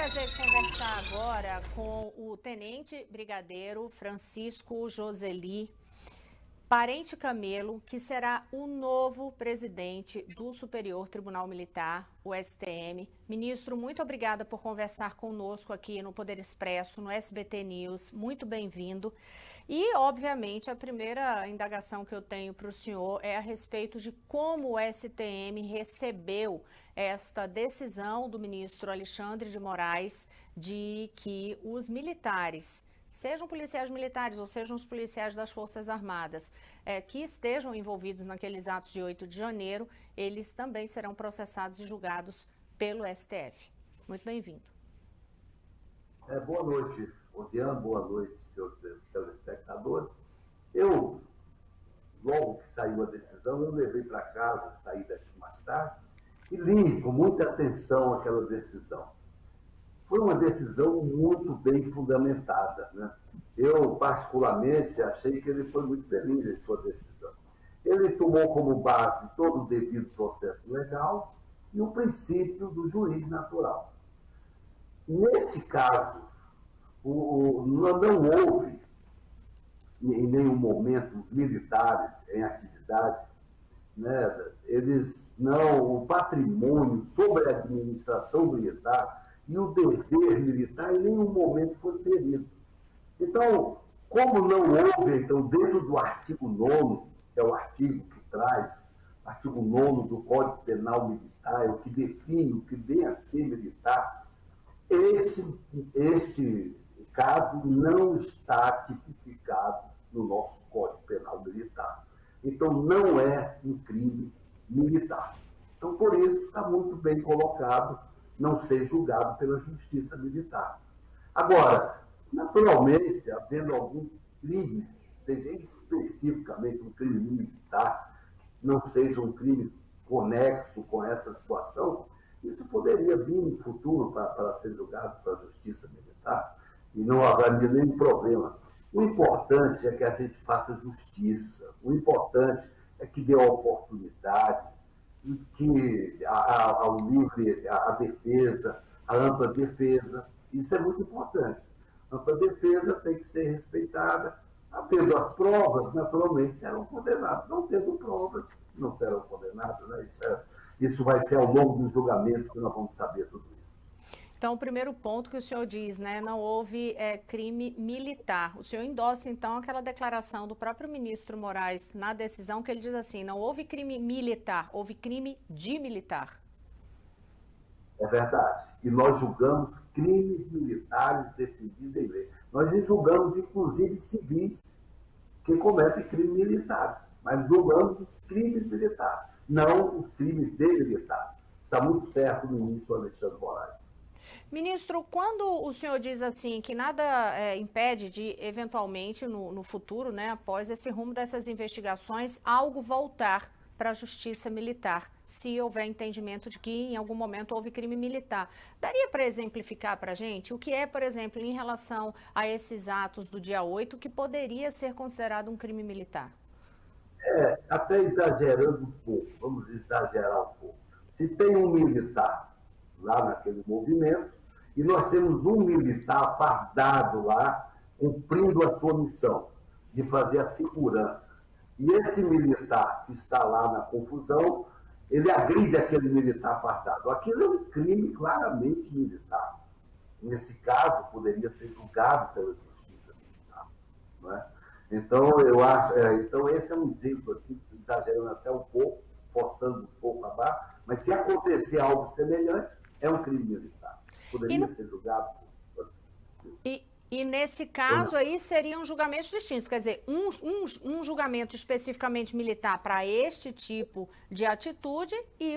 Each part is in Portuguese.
prazer de conversar agora com o Tenente Brigadeiro Francisco Joseli Parente Camelo, que será o novo presidente do Superior Tribunal Militar, o STM. Ministro, muito obrigada por conversar conosco aqui no Poder Expresso, no SBT News. Muito bem-vindo. E, obviamente, a primeira indagação que eu tenho para o senhor é a respeito de como o STM recebeu esta decisão do ministro Alexandre de Moraes de que os militares, sejam policiais militares ou sejam os policiais das Forças Armadas, que estejam envolvidos naqueles atos de 8 de janeiro, eles também serão processados e julgados pelo STF. Muito bem-vindo. Boa noite, Rosiane, boa noite, senhores telespectadores. Eu, logo que saiu a decisão, eu levei para casa, saí daqui mais tarde, e li com muita atenção aquela decisão. Foi uma decisão muito bem fundamentada, né? Eu, particularmente, achei que ele foi muito feliz em sua decisão. Ele tomou como base todo o devido processo legal e o princípio do juiz natural. Nesse caso, não houve, em nenhum momento, os militares em atividade, né? Eles não, o patrimônio sobre a administração militar e o dever militar em nenhum momento foi ferido. Então, como não houve, então, dentro do artigo 9º, que é o artigo que traz, artigo 9º do Código Penal Militar, o que define o que vem a ser militar, este caso não está tipificado no nosso Código Penal Militar. Então, não é um crime militar. Então, por isso, está muito bem colocado não ser julgado pela Justiça Militar. Agora, naturalmente, havendo algum crime, seja especificamente um crime militar, não seja um crime conexo com essa situação, isso poderia vir no futuro para ser julgado pela Justiça Militar e não haveria nenhum problema. O importante é que a gente faça justiça, o importante é que dê a oportunidade, que a defesa, a ampla defesa, isso é muito importante. A ampla defesa tem que ser respeitada. Havendo as provas, naturalmente serão condenados. Não tendo provas, não serão condenados. Né? Isso vai ser ao longo dos julgamentos que nós vamos saber tudo isso. Então, o primeiro ponto que o senhor diz, né, não houve crime militar. O senhor endossa, então, aquela declaração do próprio ministro Moraes na decisão que ele diz assim, não houve crime militar, houve crime de militar. É verdade. E nós julgamos crimes militares definidos em lei. Nós julgamos, inclusive, civis que cometem crimes militares, mas julgamos os crimes militares, não os crimes de militar. Está muito certo o ministro Alexandre Moraes. Ministro, quando o senhor diz assim que nada impede de, eventualmente, no futuro, né, após esse rumo dessas investigações, algo voltar para a Justiça Militar, se houver entendimento de que em algum momento houve crime militar. Daria para exemplificar para a gente o que é, por exemplo, em relação a esses atos do dia 8, que poderia ser considerado um crime militar? Até exagerando um pouco, vamos exagerar um pouco. Se tem um militar lá naquele movimento, e nós temos um militar fardado lá, cumprindo a sua missão de fazer a segurança. E esse militar que está lá na confusão, ele agride aquele militar fardado. Aquilo é um crime claramente militar. Nesse caso, poderia ser julgado pela Justiça Militar. Não é? Então, eu acho, então, esse é um exemplo, assim, exagerando até um pouco, forçando um pouco a barra, mas se acontecer algo semelhante, é um crime militar. Poderia ser julgado por justiça. E nesse caso aí seriam julgamentos distintos, quer dizer, um julgamento especificamente militar para este tipo de atitude e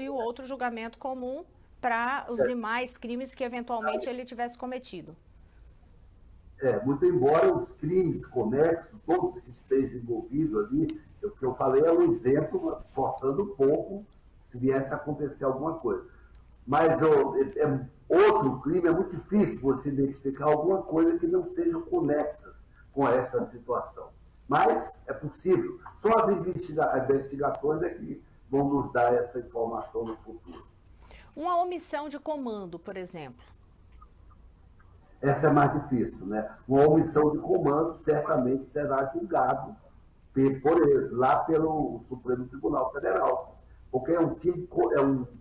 o outro julgamento comum para os demais crimes que eventualmente ele tivesse cometido. Muito embora os crimes conexos, todos que estejam envolvidos ali, o que eu falei é um exemplo, forçando um pouco, se viesse a acontecer alguma coisa. Mas outro crime é muito difícil você identificar alguma coisa que não sejam conexas com essa situação. Mas é possível. Só as investigações é que vão nos dar essa informação no futuro. Uma omissão de comando, por exemplo. essa é mais difícil, né? Uma omissão de comando certamente será julgado lá pelo Supremo Tribunal Federal, porque é um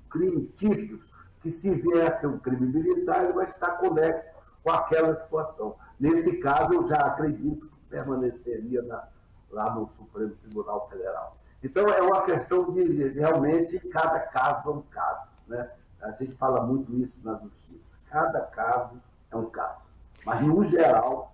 crime típico que, se viesse um crime militar, ele vai estar conexo com aquela situação. Nesse caso, eu já acredito que permaneceria lá no Supremo Tribunal Federal. Então, é uma questão de realmente, cada caso é um caso, né? A gente fala muito isso na justiça. Cada caso é um caso. Mas, no geral,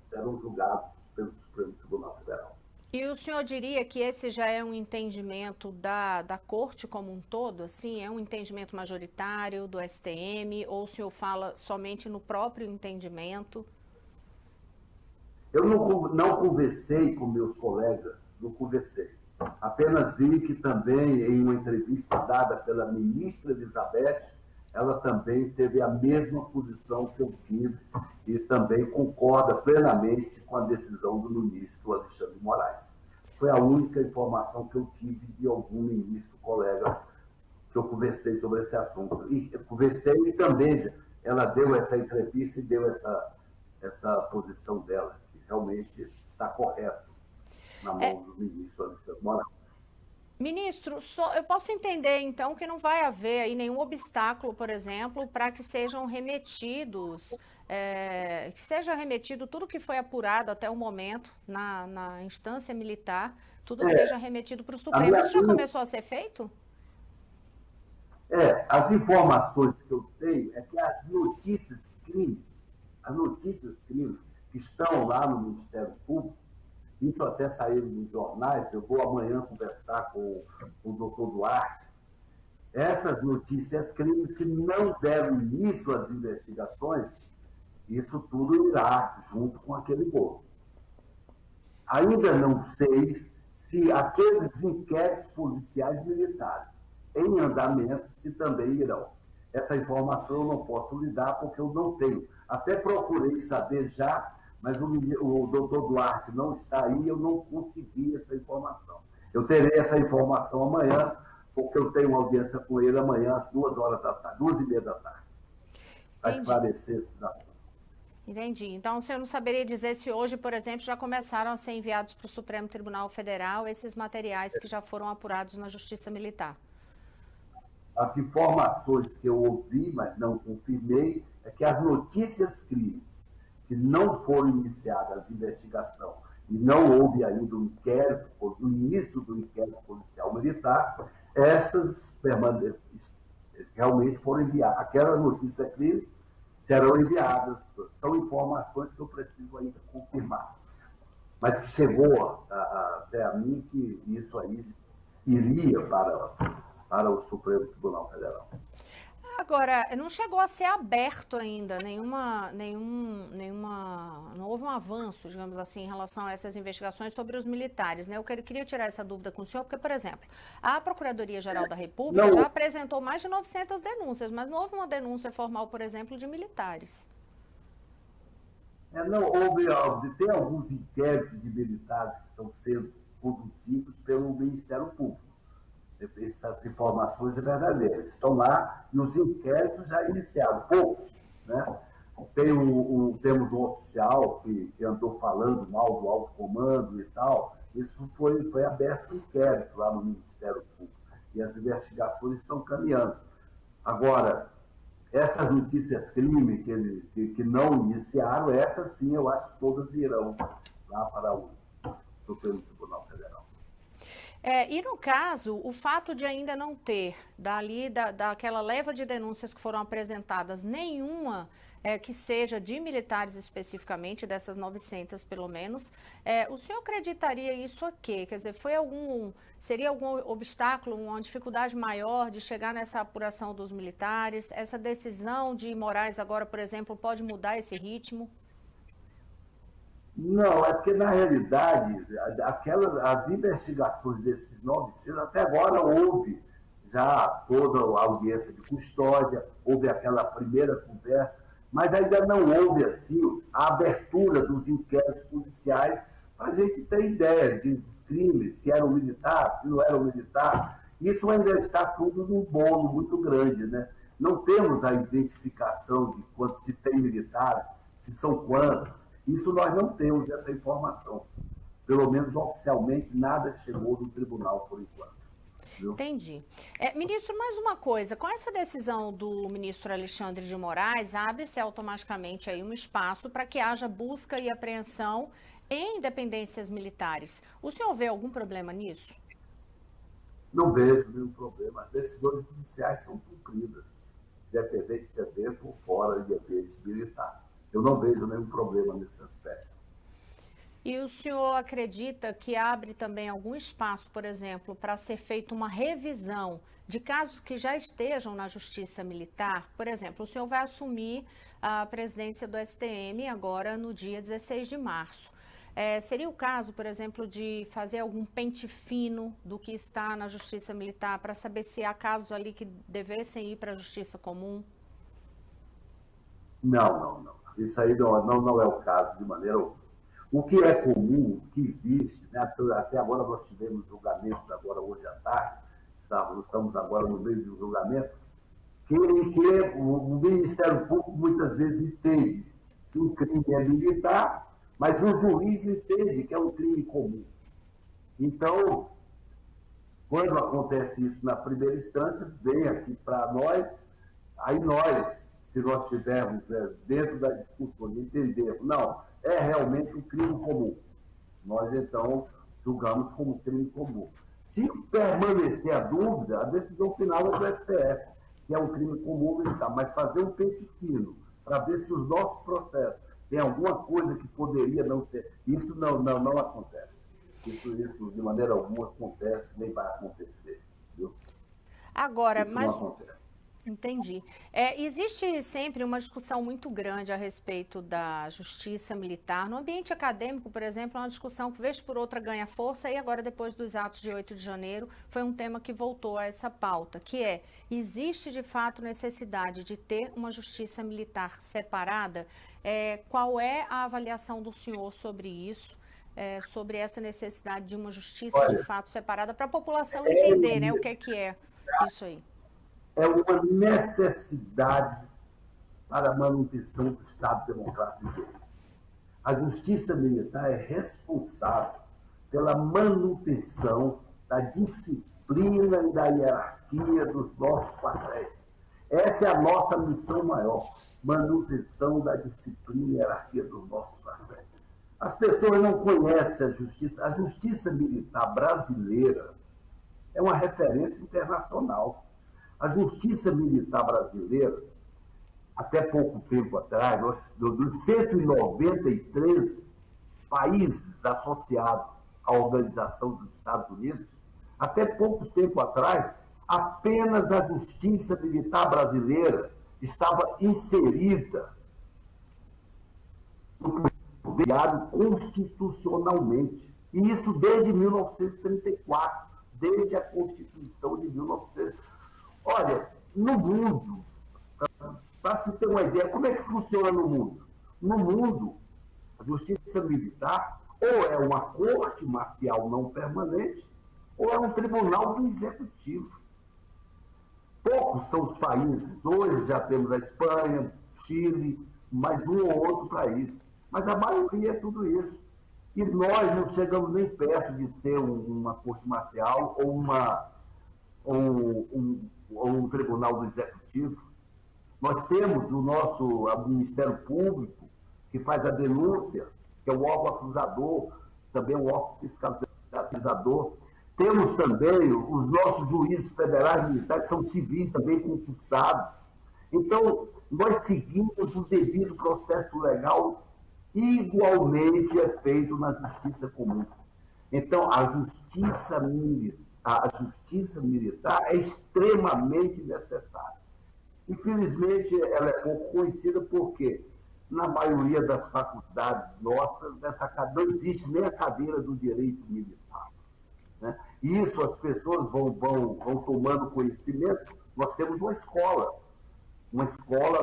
serão julgados pelo Supremo Tribunal Federal. E o senhor diria que esse já é um entendimento da corte como um todo? Assim, é um entendimento majoritário do STM? Ou o senhor fala somente no próprio entendimento? Eu não conversei com meus colegas, não conversei. Apenas vi que também, em uma entrevista dada pela ministra Elizabeth, ela também teve a mesma posição que eu tive e também concorda plenamente com a decisão do ministro Alexandre de Moraes. Foi a única informação que eu tive de algum ministro colega que eu conversei sobre esse assunto. E eu conversei e também ela deu essa entrevista e deu essa posição dela, que realmente está correto na mão do ministro Alexandre de Moraes. Ministro, eu posso entender, então, que não vai haver aí nenhum obstáculo, por exemplo, para que sejam remetidos, que seja remetido tudo que foi apurado até o momento na instância militar, tudo seja remetido para o Supremo. Isso já começou a ser feito? As informações que eu tenho é que as notícias crimes que estão lá no Ministério Público, isso até saíram nos jornais, eu vou amanhã conversar com o doutor Duarte. Essas notícias crimes que não deram início às investigações, isso tudo irá junto com aquele bolo. Ainda não sei se aqueles inquéritos policiais militares em andamento se também irão. Essa informação eu não posso lhe dar porque eu não tenho. Até procurei saber já, mas o doutor Duarte não está aí, eu não consegui essa informação. Eu terei essa informação amanhã, porque eu tenho uma audiência com ele amanhã às 2h30 da tarde, para esclarecer esses assuntos. Entendi. Então, o senhor não saberia dizer se hoje, por exemplo, já começaram a ser enviados para o Supremo Tribunal Federal esses materiais que já foram apurados na Justiça Militar? As informações que eu ouvi, mas não confirmei, é que as notícias crimes que não foram iniciadas a investigação e não houve ainda o inquérito, o início do inquérito policial militar, essas realmente foram enviadas. Aquelas notícias crime serão enviadas. São informações que eu preciso ainda confirmar. Mas que chegou até a mim que isso aí iria para o Supremo Tribunal Federal. Agora, não chegou a ser aberto ainda não houve um avanço, digamos assim, em relação a essas investigações sobre os militares, né? Eu queria tirar essa dúvida com o senhor, porque, por exemplo, a Procuradoria-Geral da República já apresentou mais de 900 denúncias, mas não houve uma denúncia formal, por exemplo, de militares. Não houve, tem alguns inquéritos de militares que estão sendo conduzidos pelo Ministério Público. Essas informações são verdadeiras. Estão lá e os inquéritos já iniciaram, poucos, né? Temos um oficial que andou falando mal do alto comando e tal. Isso foi aberto um inquérito lá no Ministério Público e as investigações estão caminhando. Agora, essas notícias crime que não iniciaram, essas sim, eu acho que todas irão lá para o Supremo Tribunal Federal. E no caso, o fato de ainda não ter, daquela leva de denúncias que foram apresentadas, nenhuma que seja de militares especificamente, dessas 900 pelo menos, o senhor acreditaria isso a quê? Quer dizer, seria algum obstáculo, uma dificuldade maior de chegar nessa apuração dos militares? Essa decisão de Moraes agora, por exemplo, pode mudar esse ritmo? Não, é porque, na realidade, as investigações desses 900, até agora houve já toda a audiência de custódia, houve aquela primeira conversa, mas ainda não houve, assim, a abertura dos inquéritos policiais para a gente ter ideia dos crimes, se era um militar, se não era um militar. Isso ainda está tudo num bolo muito grande, né? não temos a identificação de quando se tem militares, se são quantos. Isso nós não temos essa informação. Pelo menos oficialmente nada chegou do tribunal por enquanto. Viu? Entendi. Ministro, mais uma coisa, com essa decisão do ministro Alexandre de Moraes, abre-se automaticamente aí um espaço para que haja busca e apreensão em dependências militares. O senhor vê algum problema nisso? Não vejo nenhum problema. As decisões judiciais são cumpridas, independente se é dentro ou fora de ambiente militar. Eu não vejo nenhum problema nesse aspecto. E o senhor acredita que abre também algum espaço, por exemplo, para ser feita uma revisão de casos que já estejam na Justiça Militar? Por exemplo, o senhor vai assumir a presidência do STM agora no dia 16 de março. Seria o caso, por exemplo, de fazer algum pente fino do que está na Justiça Militar para saber se há casos ali que devessem ir para a Justiça Comum? Não. Isso aí não é o caso de maneira alguma. O que é comum, o que existe, né? Até agora nós tivemos julgamentos, agora hoje à tarde, estamos agora no meio de um julgamento, que o Ministério Público muitas vezes entende que um crime é militar, mas o juiz entende que é um crime comum. Então, quando acontece isso na primeira instância, vem aqui para nós, aí nós, se nós estivermos dentro da discussão de entender, não, é realmente um crime comum. Nós, então, julgamos como crime comum. Se permanecer a dúvida, a decisão final é do STF, se é um crime comum militar. Mas fazer um pente fino para ver se os nossos processos têm alguma coisa que poderia não ser, isso não acontece. Isso de maneira alguma acontece, nem vai acontecer. Viu? Agora, isso mas... não acontece. Entendi. Existe sempre uma discussão muito grande a respeito da justiça militar. No ambiente acadêmico, por exemplo, é uma discussão que, vez por outra, ganha força e agora, depois dos atos de 8 de janeiro, foi um tema que voltou a essa pauta, que existe de fato necessidade de ter uma justiça militar separada? Qual é a avaliação do senhor sobre isso? Sobre essa necessidade de uma justiça de fato separada para a população entender, né, o que é isso aí? É uma necessidade para a manutenção do Estado Democrático de Direito. A Justiça Militar é responsável pela manutenção da disciplina e da hierarquia dos nossos quartéis. Essa é a nossa missão maior, manutenção da disciplina e hierarquia dos nossos quartéis. As pessoas não conhecem a justiça. A Justiça Militar brasileira é uma referência internacional. A Justiça Militar brasileira, até pouco tempo atrás, dos 193 países associados à Organização dos Estados Unidos, até pouco tempo atrás, apenas a Justiça Militar brasileira estava inserida no judiciário constitucionalmente. E isso desde 1934, desde a Constituição de 1934. Olha, no mundo, para se ter uma ideia, como é que funciona no mundo? No mundo, a justiça militar ou é uma corte marcial não permanente ou é um tribunal do executivo. Poucos são os países, hoje já temos a Espanha, Chile, mais um ou outro país, mas a maioria é tudo isso. E nós não chegamos nem perto de ser uma corte marcial ou um tribunal do executivo. Nós temos o nosso Ministério Público, que faz a denúncia, que é o órgão acusador, também o órgão fiscalizador. Temos também os nossos juízes federais militares, que são civis também concursados. Então, nós seguimos o devido processo legal, igualmente é feito na justiça comum. Então, a justiça militar é extremamente necessária. Infelizmente, ela é pouco conhecida porque, na maioria das faculdades nossas, não existe nem a cadeira do direito militar. Né? Isso as pessoas vão tomando conhecimento. Nós temos uma Escola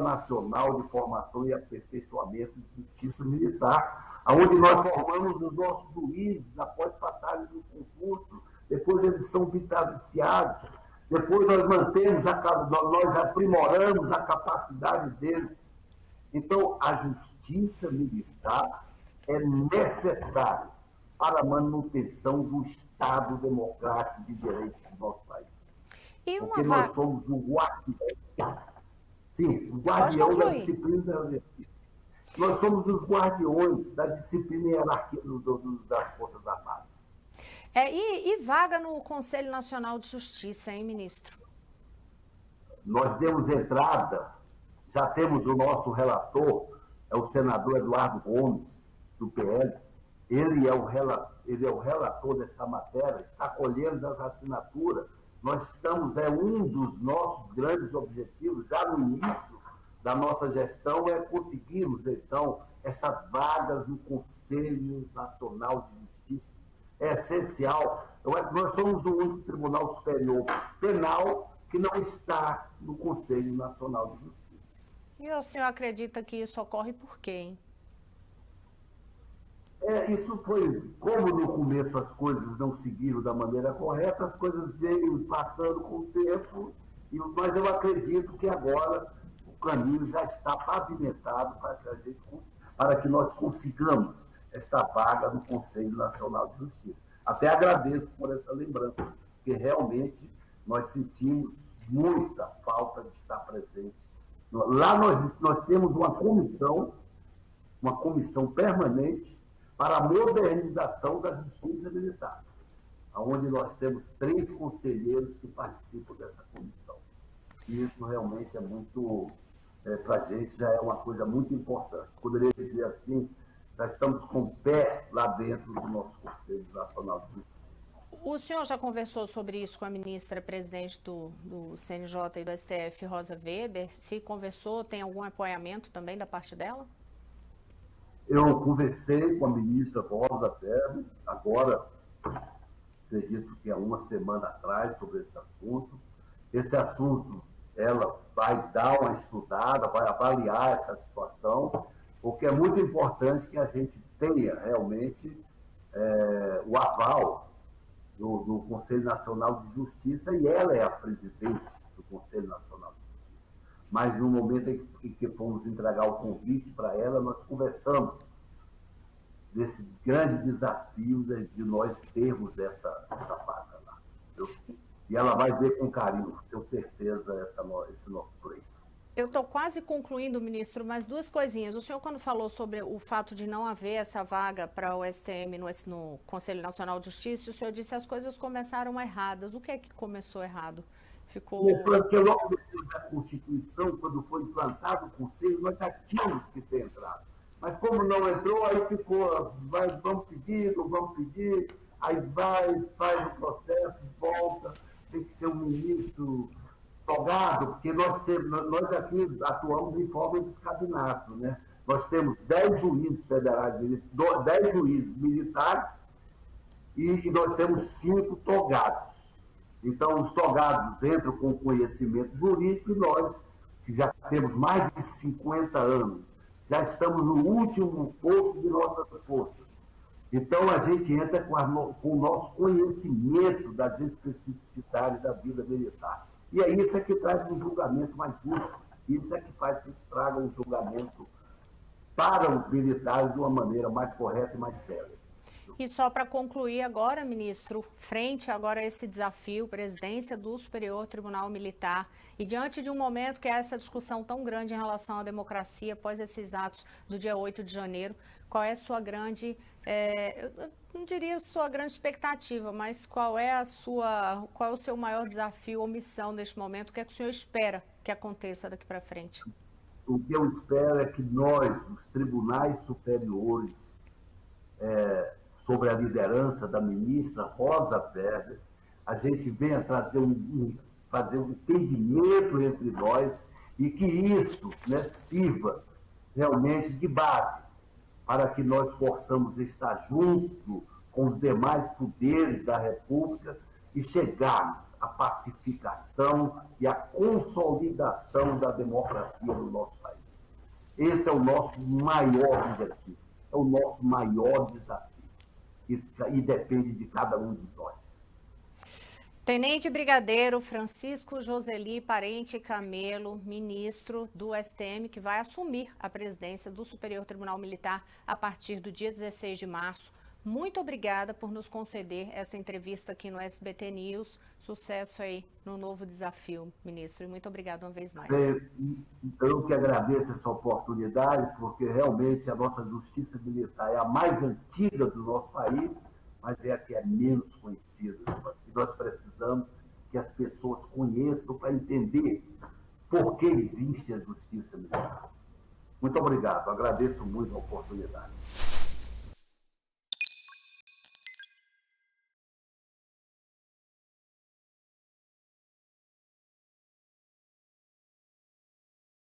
Nacional de Formação e Aperfeiçoamento de Justiça Militar, onde nós formamos os nossos juízes após passarem no concurso, depois eles são vitaliciados. Depois nós aprimoramos a capacidade deles. Então, a justiça militar é necessária para a manutenção do Estado democrático de direito do nosso país. Porque nós somos o guardião. Sim, o guardião da disciplina da hierarquia. Nós somos os guardiões da disciplina e hierarquia das Forças Armadas. E vaga no Conselho Nacional de Justiça, hein, ministro? Nós demos entrada, já temos o nosso relator, é o senador Eduardo Gomes, do PL. Ele é o relator dessa matéria, está colhendo as assinaturas. Nós estamos, um dos nossos grandes objetivos, já no início da nossa gestão, é conseguirmos, então, essas vagas no Conselho Nacional de Justiça. É essencial. Nós somos o único Tribunal Superior Penal que não está no Conselho Nacional de Justiça. E o senhor acredita que isso ocorre por quê, hein? Isso foi, como no começo as coisas não seguiram da maneira correta, as coisas vêm passando com o tempo, mas eu acredito que agora o caminho já está pavimentado para que nós consigamos esta vaga no Conselho Nacional de Justiça. Até agradeço por essa lembrança, porque realmente nós sentimos muita falta de estar presente. Lá nós temos uma comissão permanente para a modernização da Justiça Militar, onde nós temos 3 conselheiros que participam dessa comissão. E isso realmente é muito, para a gente, já é uma coisa muito importante. Poderia dizer assim, nós estamos com o pé lá dentro do nosso Conselho Nacional de Justiça. O senhor já conversou sobre isso com a ministra presidente do CNJ e do STF, Rosa Weber? Se conversou, tem algum apoiamento também da parte dela? Eu conversei com a ministra Rosa Weber, agora, acredito que há uma semana atrás, sobre esse assunto. Esse assunto, ela vai dar uma estudada, vai avaliar essa situação, porque é muito importante que a gente tenha realmente o aval do Conselho Nacional de Justiça, e ela é a presidente do Conselho Nacional de Justiça. Mas no momento em que fomos entregar o convite para ela, nós conversamos desse grande desafio de nós termos essa vaga lá. E ela vai ver com carinho, tenho certeza, esse nosso pleito. Eu estou quase concluindo, ministro, mas 2 coisinhas. O senhor, quando falou sobre o fato de não haver essa vaga para o STM no Conselho Nacional de Justiça, o senhor disse que as coisas começaram erradas. O que é que começou errado? Porque logo depois da Constituição, quando foi implantado o Conselho, nós já tínhamos que ter entrado. Mas como não entrou, aí ficou, vamos pedir, aí faz o processo, volta, tem que ser um ministro togado, porque nós aqui atuamos em forma de escabinato, né? Nós temos 10 juízes federais, 10 juízes militares e nós temos 5 togados. Então, os togados entram com conhecimento jurídico e nós, que já temos mais de 50 anos, já estamos no último posto de nossas forças. Então, a gente entra com o nosso conhecimento das especificidades da vida militar. E é isso que traz um julgamento mais justo. Isso é que faz que eles tragam um julgamento para os militares de uma maneira mais correta e mais séria. E só para concluir agora, ministro, frente agora a esse desafio, presidência do Superior Tribunal Militar, e diante de um momento que é essa discussão tão grande em relação à democracia após esses atos do dia 8 de janeiro, qual é a sua grande, eu não diria sua grande expectativa, mas qual é o seu maior desafio ou missão neste momento? O que é que o senhor espera que aconteça daqui para frente? O que eu espero é que nós, os tribunais superiores, sob a liderança da ministra Rosa Weber, a gente venha trazer fazer um entendimento entre nós e que isso, né, sirva realmente de base para que nós possamos estar junto com os demais poderes da República e chegarmos à pacificação e à consolidação da democracia no nosso país. Esse é o nosso maior objetivo, é o nosso maior desafio. E depende de cada um de nós. Tenente Brigadeiro Francisco Joseli Parente Camelo, ministro do STM, que vai assumir a presidência do Superior Tribunal Militar a partir do dia 16 de março. Muito obrigada por nos conceder essa entrevista aqui no SBT News. Sucesso aí no novo desafio, ministro. E muito obrigado uma vez mais. Eu que agradeço essa oportunidade, porque realmente a nossa justiça militar é a mais antiga do nosso país, mas é a que é menos conhecida. E nós precisamos que as pessoas conheçam para entender por que existe a justiça militar. Muito obrigado, agradeço muito a oportunidade.